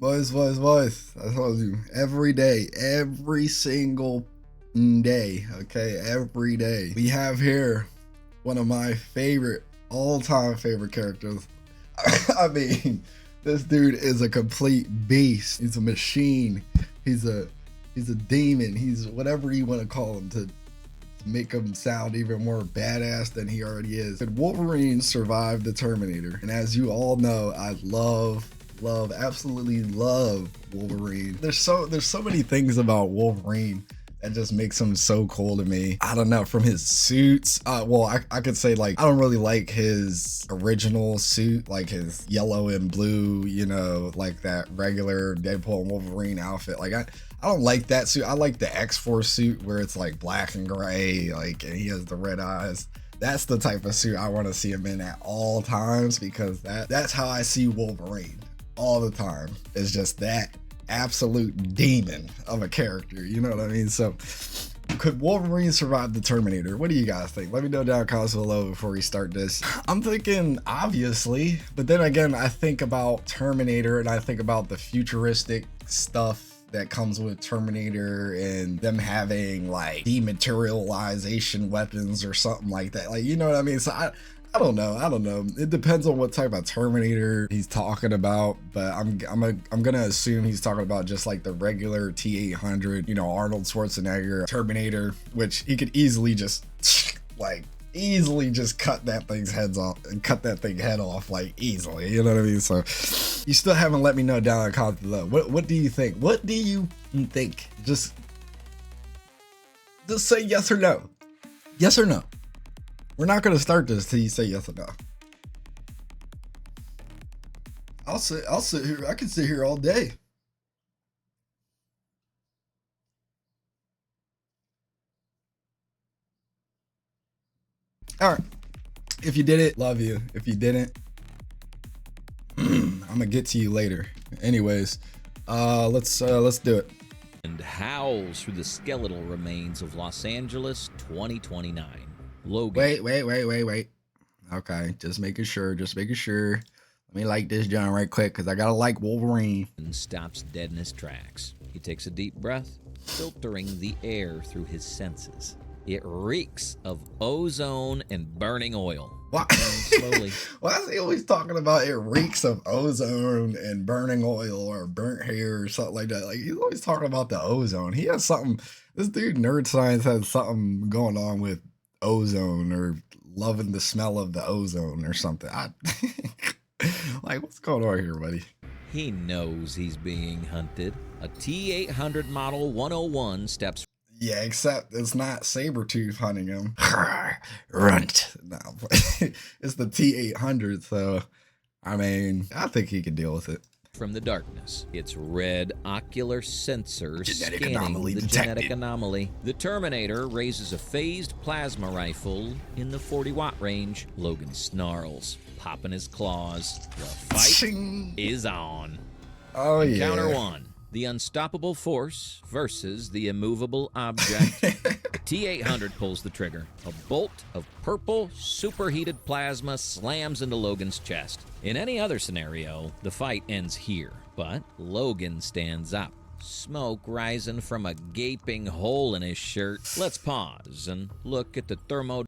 Boys. I told you, every day, every single day, okay, every day. We have here one of my favorite, all-time favorite characters. I mean, this dude is a complete beast. He's a machine. He's a demon. He's whatever you want to call him to make him sound even more badass than he already is. Could Wolverine survive the Terminator? And as you all know, I absolutely love Wolverine. There's so many things about Wolverine that just makes him so cool to me. I don't know, from his suits. Well, I could say, like, I don't really like his original suit, like his yellow and blue, you know, like that regular Deadpool and Wolverine outfit. Like, I don't like that suit. I like the X-Force suit where it's like black and gray, like, and he has the red eyes. That's the type of suit I want to see him in at all times, because that's how I see Wolverine all the time. It's just that absolute demon of a character, you know what I mean? So could Wolverine survive the Terminator? What do you guys think? Let me know down in the comments below before we start this. I'm thinking obviously, but then again, I think about Terminator and I think about the futuristic stuff that comes with Terminator and them having like dematerialization weapons or something like that. Like, you know what I mean? So I don't know. It depends on what type of Terminator he's talking about, but I'm gonna assume he's talking about just like the regular T-800, you know, Arnold Schwarzenegger Terminator, which he could easily just cut that thing's head off like easily, you know what I mean? So you still haven't let me know down in the comments below. What do you think? What do you think? Just say yes or no. Yes or no. We're not going to start this till you say yes or no. I'll sit here. I can sit here all day. All right. If you did it, love you. If you didn't, I'm gonna get to you later. Anyways, let's do it. And howls through the skeletal remains of Los Angeles 2029. Logan. Wait. Okay, just making sure. Let me like this John right quick, because I gotta like Wolverine. Stops dead in his tracks. He takes a deep breath, filtering the air through his senses. It reeks of ozone and burning oil. Why? Slowly. Why is he always talking about it reeks of ozone and burning oil or burnt hair or something like that? Like, he's always talking about the ozone. He has something. This dude, Nerd Science, has something going on with ozone, or loving the smell of the ozone or something. Like, what's going on here, buddy? He knows he's being hunted. A T-800 Model 101 steps. Yeah, except it's not Sabretooth hunting him. Runt. No, it's the T-800, so, I mean, I think he can deal with it. From the darkness, its red ocular sensor Genetic scanning anomaly the detected. genetic anomaly. The Terminator raises a phased plasma rifle in the 40-watt range. Logan snarls, popping his claws. The fight Ching. is on. Oh, yeah. Encounter 1. The unstoppable force versus the immovable object. T-800 pulls the trigger. A bolt of purple, superheated plasma slams into Logan's chest. In any other scenario, the fight ends here. But Logan stands up, smoke rising from a gaping hole in his shirt. Let's pause and look at the thermo.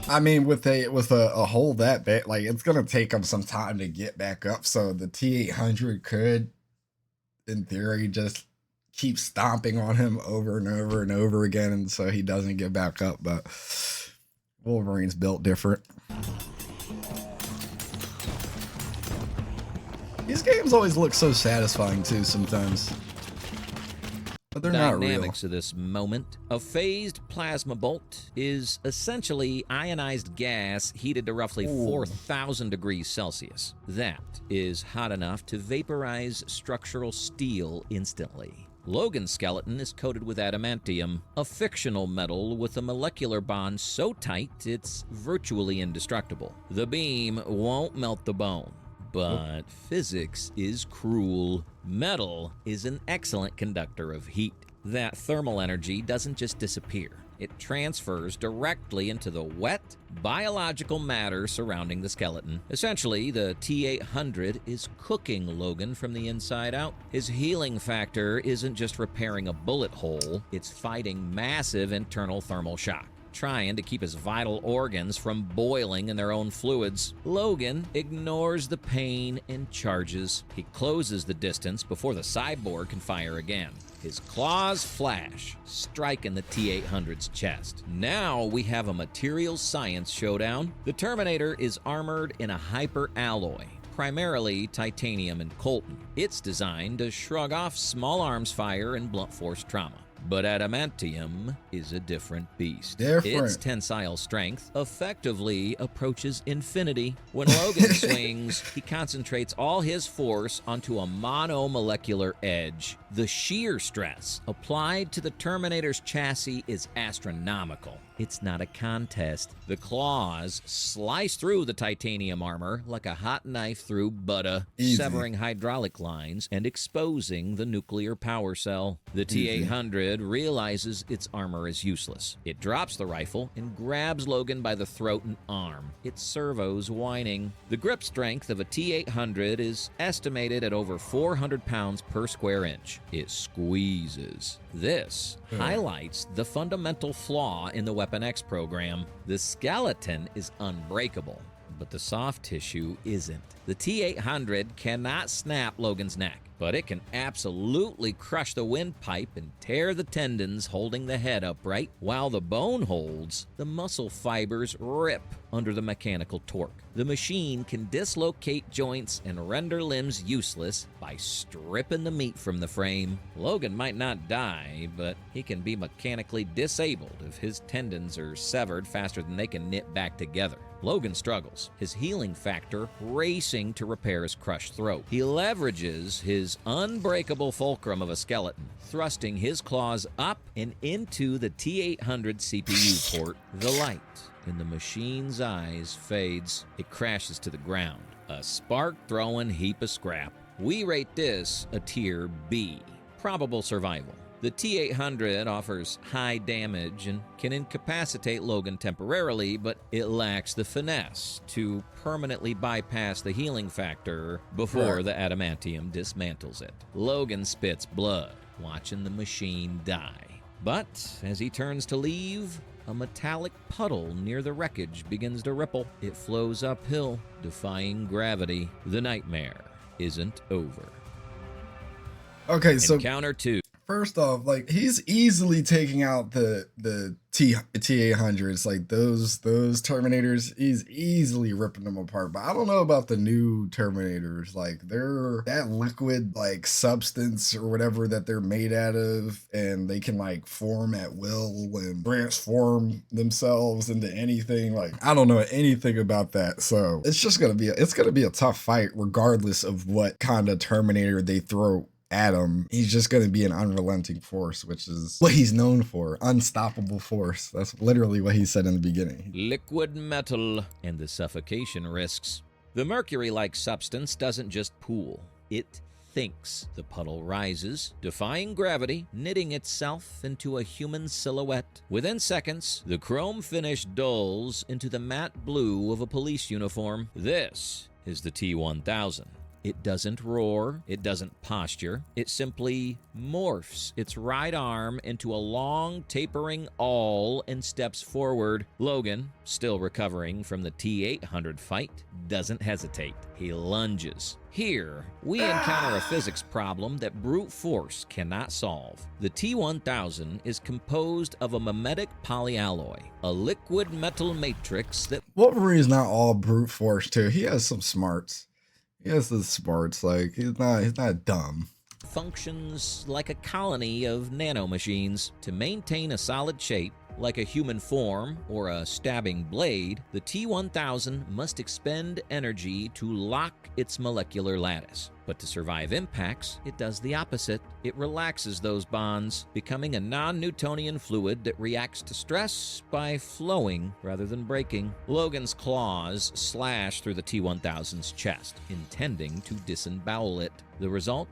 I mean, with a hole that big, like, it's gonna take him some time to get back up. So the T-800 could, in theory, just keep stomping on him over and over and over again, and so he doesn't get back up. But Wolverine's built different. These games always look so satisfying too sometimes, but they're not real. Dynamics of this moment. A phased plasma bolt is essentially ionized gas heated to roughly 4,000 degrees Celsius. That is hot enough to vaporize structural steel instantly. Logan's skeleton is coated with adamantium, a fictional metal with a molecular bond so tight it's virtually indestructible. The beam won't melt the bone, but physics is cruel. Metal is an excellent conductor of heat. That thermal energy doesn't just disappear. it transfers directly into the wet, biological matter surrounding the skeleton. Essentially, the T-800 is cooking Logan from the inside out. His healing factor isn't just repairing a bullet hole, it's fighting massive internal thermal shock, trying to keep his vital organs from boiling in their own fluids. Logan ignores the pain and charges. He closes the distance before the cyborg can fire again. His claws flash, striking the T-800's chest. Now we have a materials science showdown. The Terminator is armored in a hyper alloy, primarily titanium and coltan. It's designed to shrug off small arms fire and blunt force trauma. But adamantium is a different beast. Its tensile strength effectively approaches infinity. When Logan swings, he concentrates all his force onto a monomolecular edge. The shear stress applied to the Terminator's chassis is astronomical. It's not a contest. The claws slice through the titanium armor like a hot knife through butter, severing hydraulic lines and exposing the nuclear power cell. The T-800 realizes its armor is useless. It drops the rifle and grabs Logan by the throat and arm, its servos whining. The grip strength of a T-800 is estimated at over 400 pounds per square inch. It squeezes. This highlights the fundamental flaw in the Weapon X program. The skeleton is unbreakable, but the soft tissue isn't. The T-800 cannot snap Logan's neck, but it can absolutely crush the windpipe and tear the tendons holding the head upright. While the bone holds, the muscle fibers rip under the mechanical torque. The machine can dislocate joints and render limbs useless by stripping the meat from the frame. Logan might not die, but he can be mechanically disabled if his tendons are severed faster than they can knit back together. Logan struggles, his healing factor racing to repair his crushed throat. He leverages his unbreakable fulcrum of a skeleton, thrusting his claws up and into the T-800 CPU port. The light in the machine's eyes fades. It crashes to the ground, a spark-throwing heap of scrap. We rate this a tier B, probable survival. The T-800 offers high damage and can incapacitate Logan temporarily, but it lacks the finesse to permanently bypass the healing factor before the adamantium dismantles it. Logan spits blood, watching the machine die. But as he turns to leave, a metallic puddle near the wreckage begins to ripple. It flows uphill, defying gravity. The nightmare isn't over. Okay, so Encounter 2. First off, like, he's easily taking out the T-800s, like those Terminators. He's easily ripping them apart. But I don't know about the new Terminators. Like, they're that liquid like substance or whatever that they're made out of, and they can like form at will and transform themselves into anything. Like, I don't know anything about that. So it's just gonna be a tough fight regardless of what kind of Terminator they throw at him. He's just going to be an unrelenting force, which is what he's known for. Unstoppable force. That's literally what he said in the beginning. Liquid metal and the suffocation risks. The mercury-like substance doesn't just pool. It thinks. The puddle rises, defying gravity, knitting itself into a human silhouette. Within seconds, the chrome finish dulls into the matte blue of a police uniform. This is the T-1000. It doesn't roar, it doesn't posture, it simply morphs its right arm into a long, tapering awl and steps forward. Logan, still recovering from the T-800 fight, doesn't hesitate. He lunges. Here, we encounter a physics problem that brute force cannot solve. The T-1000 is composed of a mimetic polyalloy, a liquid metal matrix that... Wolverine's not all brute force, too. He has some smarts. He has the smarts, like, he's not dumb. Functions like a colony of nanomachines. To maintain a solid shape, like a human form or a stabbing blade, the T-1000 must expend energy to lock its molecular lattice. But to survive impacts, it does the opposite. It relaxes those bonds, becoming a non-Newtonian fluid that reacts to stress by flowing rather than breaking. Logan's claws slash through the T-1000's chest, intending to disembowel it. The result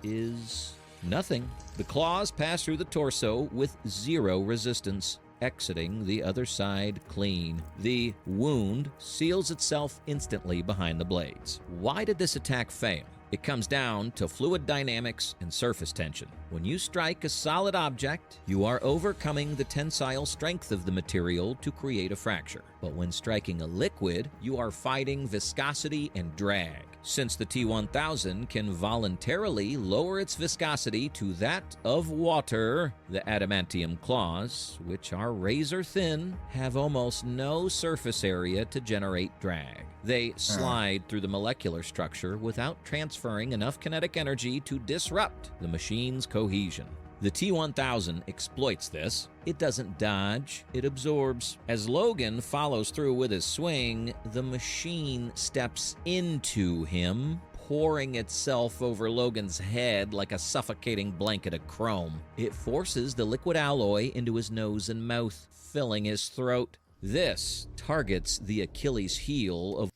is nothing. The claws pass through the torso with zero resistance. exiting the other side clean. The wound seals itself instantly behind the blades. Why did this attack fail? It comes down to fluid dynamics and surface tension. When you strike a solid object, you are overcoming the tensile strength of the material to create a fracture. But when striking a liquid, you are fighting viscosity and drag. Since the T-1000 can voluntarily lower its viscosity to that of water, the adamantium claws, which are razor thin, have almost no surface area to generate drag. They slide through the molecular structure without transferring enough kinetic energy to disrupt the machine's cohesion. The T-1000 exploits this. It doesn't dodge, it absorbs. As Logan follows through with his swing, the machine steps into him, pouring itself over Logan's head like a suffocating blanket of chrome. It forces the liquid alloy into his nose and mouth, filling his throat. This targets the Achilles heel of...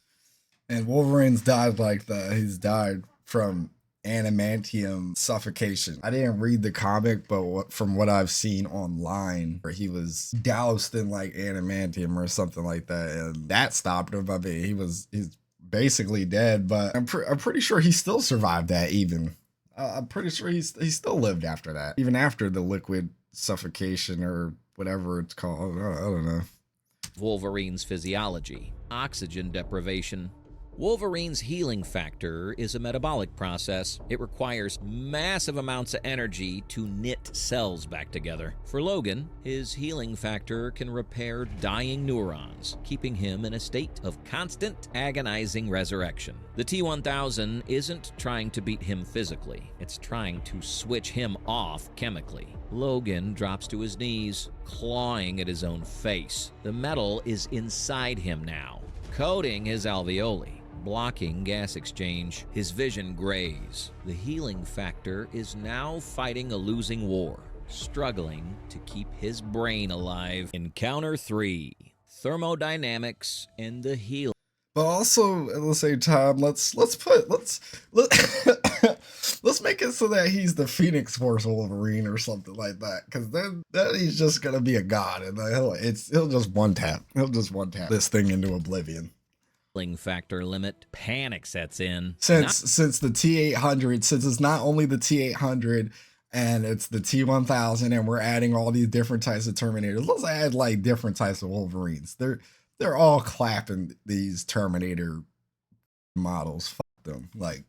And Wolverine's died like that. He's died from adamantium suffocation. I didn't read the comic, but from what I've seen online, where he was doused in like adamantium or something like that, and that stopped him. I mean, he's basically dead, but I'm pretty sure he still survived that. Even I'm pretty sure he still lived after that, even after the liquid suffocation or whatever it's called. I don't know. Wolverine's physiology, oxygen deprivation. Wolverine's healing factor is a metabolic process. It requires massive amounts of energy to knit cells back together. For Logan, his healing factor can repair dying neurons, keeping him in a state of constant, agonizing resurrection. The T-1000 isn't trying to beat him physically. It's trying to switch him off chemically. Logan drops to his knees, clawing at his own face. The metal is inside him now, coating his alveoli, blocking gas exchange. His vision grays. The healing factor is now fighting a losing war, struggling to keep his brain alive. Encounter 3. Thermodynamics and the healing. But also at the same time, let's let's make it so that he's the Phoenix Force Wolverine or something like that, because then he's just gonna be a god, and he'll just one tap this thing into oblivion. Factor limit. Panic sets in. Since the T-800, since it's not only the T-800 and it's the T-1000, and we're adding all these different types of Terminators. Let's add like different types of Wolverines. They're all clapping these Terminator models. Fuck them. Like,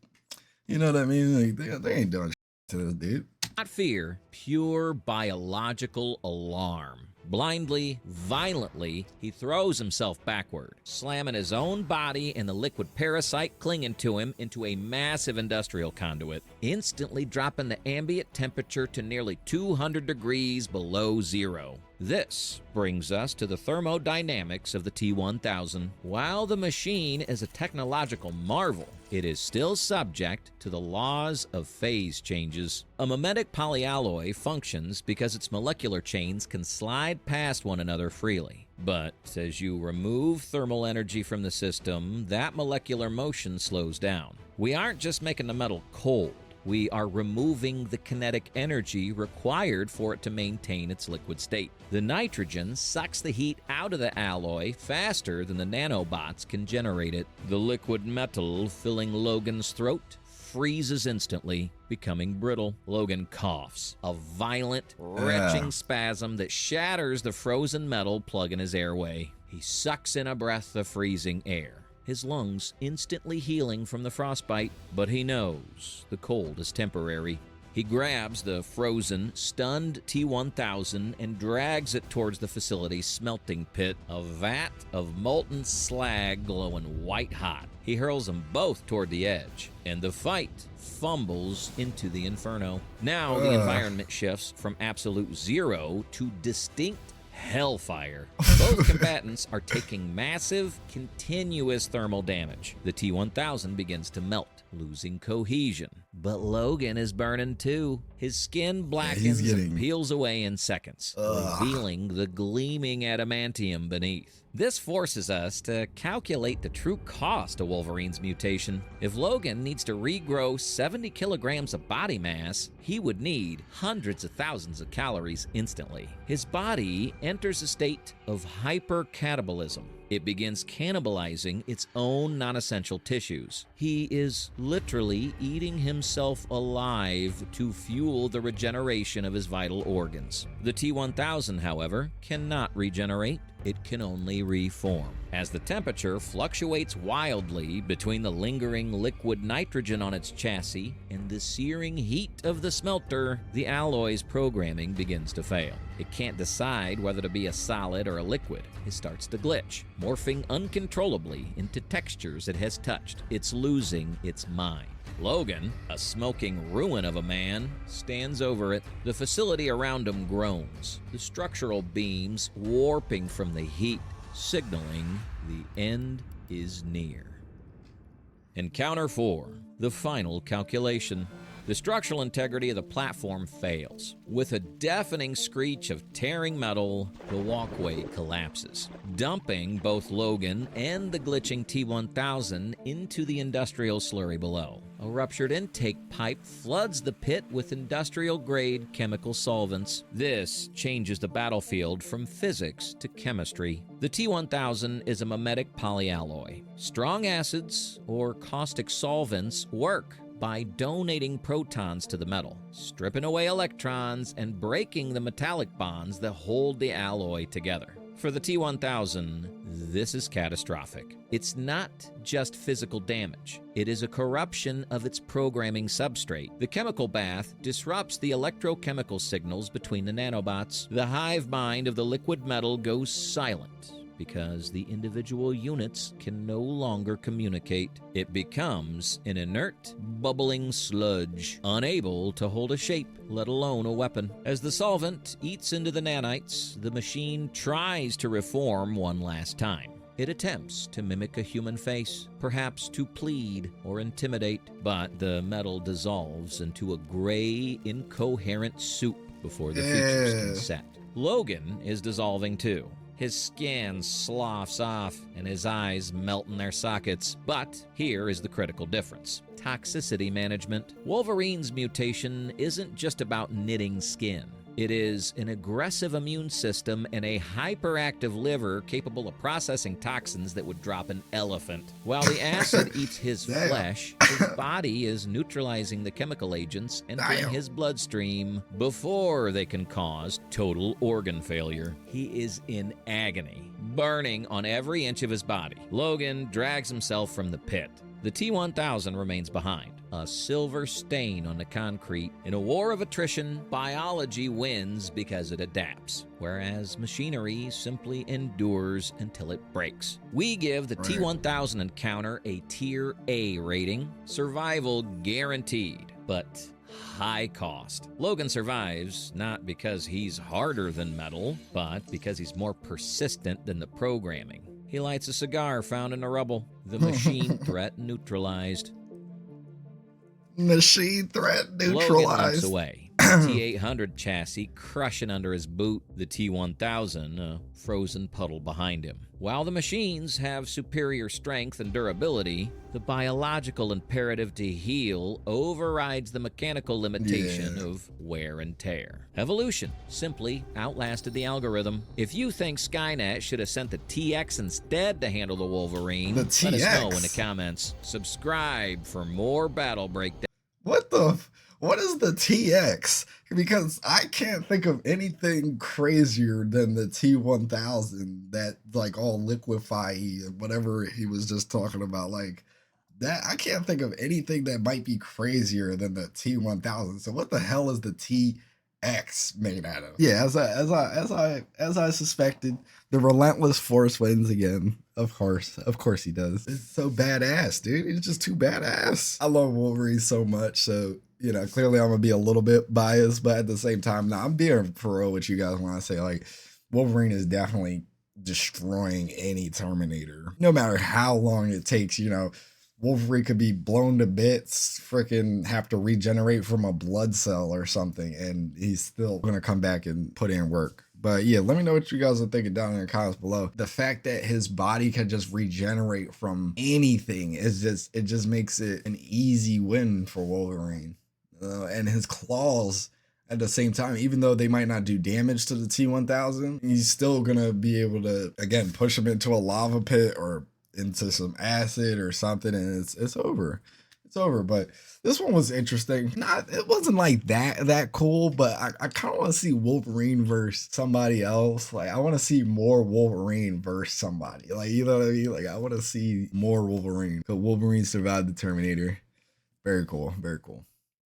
you know what I mean? Like, they ain't doing shit to this dude. Not fear, pure biological alarm. Blindly, violently, he throws himself backward, slamming his own body and the liquid parasite clinging to him into a massive industrial conduit, instantly dropping the ambient temperature to nearly 200 degrees below zero. This brings us to the thermodynamics of the T-1000. While the machine is a technological marvel, it is still subject to the laws of phase changes. A mimetic polyalloy functions because its molecular chains can slide past one another freely. But as you remove thermal energy from the system, that molecular motion slows down. We aren't just making the metal cold. We are removing the kinetic energy required for it to maintain its liquid state. The nitrogen sucks the heat out of the alloy faster than the nanobots can generate it. The liquid metal filling Logan's throat freezes instantly, becoming brittle. Logan coughs, a violent, retching spasm that shatters the frozen metal plug in his airway. He sucks in a breath of freezing air, his lungs instantly healing from the frostbite, but he knows the cold is temporary. He grabs the frozen, stunned T-1000 and drags it towards the facility's smelting pit, a vat of molten slag glowing white hot. He hurls them both toward the edge, and the fight fumbles into the inferno. Now the environment shifts from absolute zero to distinct hellfire. Both combatants are taking massive, continuous thermal damage. The T-1000 begins to melt, losing cohesion. But Logan is burning too. His skin blackens and peels away in seconds, revealing the gleaming adamantium beneath. This forces us to calculate the true cost of Wolverine's mutation. If Logan needs to regrow 70 kilograms of body mass, he would need hundreds of thousands of calories instantly. His body enters a state of hypercatabolism. It begins cannibalizing its own non-essential tissues. He is literally eating himself alive to fuel the regeneration of his vital organs. The T-1000, however, cannot regenerate. It can only reform. As the temperature fluctuates wildly between the lingering liquid nitrogen on its chassis and the searing heat of the smelter, the alloy's programming begins to fail. It can't decide whether to be a solid or a liquid. It starts to glitch, morphing uncontrollably into textures it has touched. It's losing its mind. Logan, a smoking ruin of a man, stands over it. The facility around him groans, the structural beams warping from the heat, signaling the end is near. Encounter 4, the final calculation. The structural integrity of the platform fails. With a deafening screech of tearing metal, the walkway collapses, dumping both Logan and the glitching T-1000 into the industrial slurry below. A ruptured intake pipe floods the pit with industrial-grade chemical solvents. This changes the battlefield from physics to chemistry. The T-1000 is a mimetic polyalloy. Strong acids or caustic solvents work by donating protons to the metal, stripping away electrons, and breaking the metallic bonds that hold the alloy together. For the T-1000, this is catastrophic. It's not just physical damage. It is a corruption of its programming substrate. The chemical bath disrupts the electrochemical signals between the nanobots. The hive mind of the liquid metal goes silent because the individual units can no longer communicate. It becomes an inert, bubbling sludge, unable to hold a shape, let alone a weapon. As the solvent eats into the nanites, the machine tries to reform one last time. It attempts to mimic a human face, perhaps to plead or intimidate, but the metal dissolves into a gray, incoherent soup before the features can set. Logan is dissolving too. His skin sloughs off and his eyes melt in their sockets. But here is the critical difference. Toxicity management. Wolverine's mutation isn't just about knitting skin. It is an aggressive immune system and a hyperactive liver capable of processing toxins that would drop an elephant. While the acid eats his flesh, his body is neutralizing the chemical agents entering his bloodstream before they can cause total organ failure. He is in agony, burning on every inch of his body. Logan drags himself from the pit. The T-1000 remains behind, a silver stain on the concrete. In a war of attrition, biology wins because it adapts, whereas machinery simply endures until it breaks. We give the T-1000 encounter a Tier A rating, survival guaranteed, but high cost. Logan survives not because he's harder than metal, but because he's more persistent than the programming. He lights a cigar found in the rubble. The machine threat neutralized. Machine threat neutralized. Logan limps away. The T-800 chassis crushing under his boot. The T-1000, a frozen puddle behind him. While the machines have superior strength and durability, the biological imperative to heal overrides the mechanical limitation of wear and tear. Evolution simply outlasted the algorithm. If you think Skynet should have sent the TX instead to handle the Wolverine, let us know in the comments. Subscribe for more battle breakdown. What is the TX? Because I can't think of anything crazier than the T-1000 that like all liquefy and whatever he was just talking about. Like that, I can't think of anything that might be crazier than the T-1000. So what the hell is the TX made out of? Yeah, as I suspected, the relentless force wins again. Of course he does. It's so badass, dude. It's just too badass. I love Wolverine so much, so you know, clearly I'm gonna be a little bit biased, but at the same time, I'm being for real what you guys want to say. Like, Wolverine is definitely destroying any Terminator, no matter how long it takes. You know, Wolverine could be blown to bits, freaking have to regenerate from a blood cell or something, and he's still gonna come back and put in work. But yeah, let me know what you guys are thinking down in the comments below. The fact that his body can just regenerate from anything is just, it just makes it an easy win for Wolverine. And his claws at the same time, even though they might not do damage to the T-1000, he's still gonna be able to, again, push him into a lava pit or into some acid or something, and it's over. It's over. But this one was interesting. It wasn't like that cool, but I kind of want to see Wolverine versus somebody else. Like, I want to see more Wolverine versus somebody. Like, you know what I mean? Like, I want to see more Wolverine. Because Wolverine survived the Terminator. Very cool. Very cool.